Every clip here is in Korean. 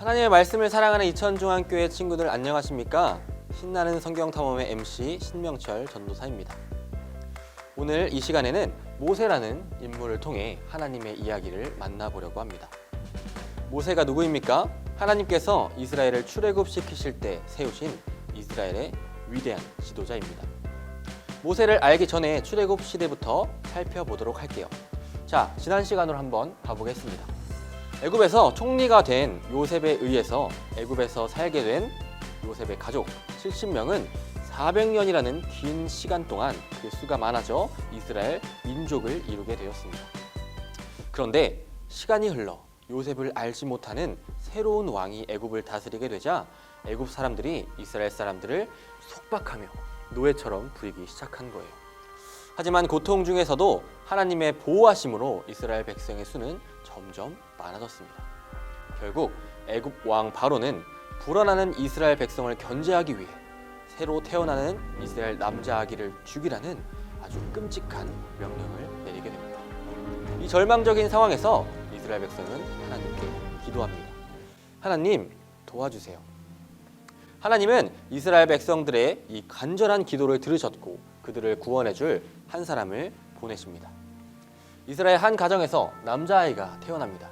하나님의 말씀을 사랑하는 이천중앙교회 친구들 안녕하십니까? 신나는 성경탐험의 MC 신명철 전도사입니다. 오늘 이 시간에는 모세라는 인물을 통해 하나님의 이야기를 만나보려고 합니다. 모세가 누구입니까? 하나님께서 이스라엘을 출애굽시키실 때 세우신 이스라엘의 위대한 지도자입니다. 모세를 알기 전에 출애굽 시대부터 살펴보도록 할게요. 자, 지난 시간으로 한번 가보겠습니다. 애굽에서 총리가 된 요셉에 의해서 애굽에서 살게 된 요셉의 가족 70명은 400년이라는 긴 시간 동안 그 수가 많아져 이스라엘 민족을 이루게 되었습니다. 그런데 시간이 흘러 요셉을 알지 못하는 새로운 왕이 애굽을 다스리게 되자 애굽 사람들이 이스라엘 사람들을 속박하며 노예처럼 부리기 시작한 거예요. 하지만 고통 중에서도 하나님의 보호하심으로 이스라엘 백성의 수는 점점 많아졌습니다. 결국 애굽 왕 바로는 불어나는 이스라엘 백성을 견제하기 위해 새로 태어나는 이스라엘 남자 아기를 죽이라는 아주 끔찍한 명령을 내리게 됩니다. 이 절망적인 상황에서 이스라엘 백성은 하나님께 기도합니다. 하나님, 도와주세요. 하나님은 이스라엘 백성들의 이 간절한 기도를 들으셨고 그들을 구원해줄 한 사람을 보내십니다. 이스라엘 한 가정에서 남자아이가 태어납니다.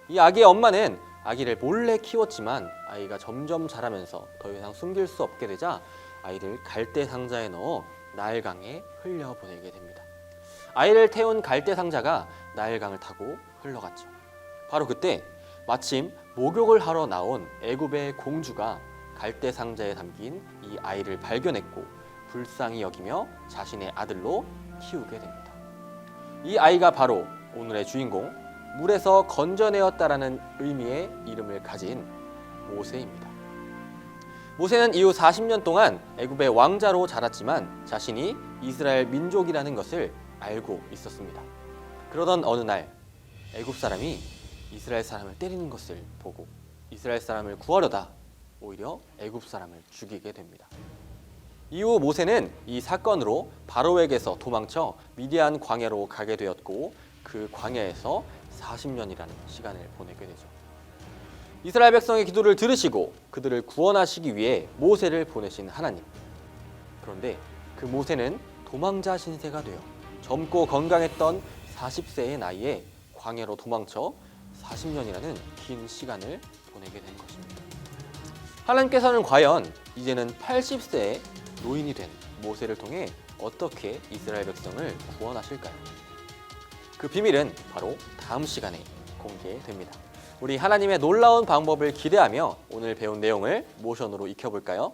이 아기의 엄마는 아기를 몰래 키웠지만 아이가 점점 자라면서 더 이상 숨길 수 없게 되자 아이를 갈대 상자에 넣어 나일강에 흘려보내게 됩니다. 아이를 태운 갈대 상자가 나일강을 타고 흘러갔죠. 바로 그때 마침 목욕을 하러 나온 애굽의 공주가 갈대 상자에 담긴 이 아이를 발견했고 불쌍히 여기며 자신의 아들로 키우게 됩니다. 이 아이가 바로 오늘의 주인공, 물에서 건져내었다라는 의미의 이름을 가진 모세입니다. 모세는 이후 40년 동안 애굽의 왕자로 자랐지만 자신이 이스라엘 민족이라는 것을 알고 있었습니다. 그러던 어느 날 애굽 사람이 이스라엘 사람을 때리는 것을 보고 이스라엘 사람을 구하려다 오히려 애굽 사람을 죽이게 됩니다. 이후 모세는 이 사건으로 바로에게서 도망쳐 미디안 광야로 가게 되었고 그 광야에서 40년이라는 시간을 보내게 되죠. 이스라엘 백성의 기도를 들으시고 그들을 구원하시기 위해 모세를 보내신 하나님. 그런데 그 모세는 도망자 신세가 되어 젊고 건강했던 40세의 나이에 광야로 도망쳐 40년이라는 긴 시간을 보내게 된 것입니다. 하나님께서는 과연 이제는 80세의 노인이 된 모세를 통해 어떻게 이스라엘 백성을 구원하실까요? 그 비밀은 바로 다음 시간에 공개됩니다. 우리 하나님의 놀라운 방법을 기대하며 오늘 배운 내용을 모션으로 익혀볼까요?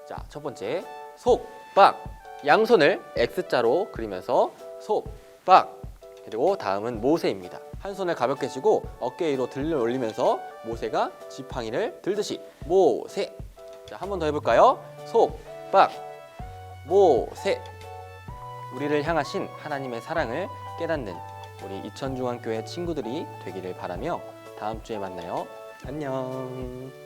자, 첫 번째, 속, 박. 양손을 X자로 그리면서 속, 박. 그리고 다음은 모세입니다. 한 손을 가볍게 쥐고 어깨 위로 들려 올리면서 모세가 지팡이를 들듯이 모세. 자, 한 번 더 해볼까요? 속, 박, 모세. 우리를 향하신 하나님의 사랑을 깨닫는 우리 이천중앙교회 친구들이 되기를 바라며 다음 주에 만나요. 안녕.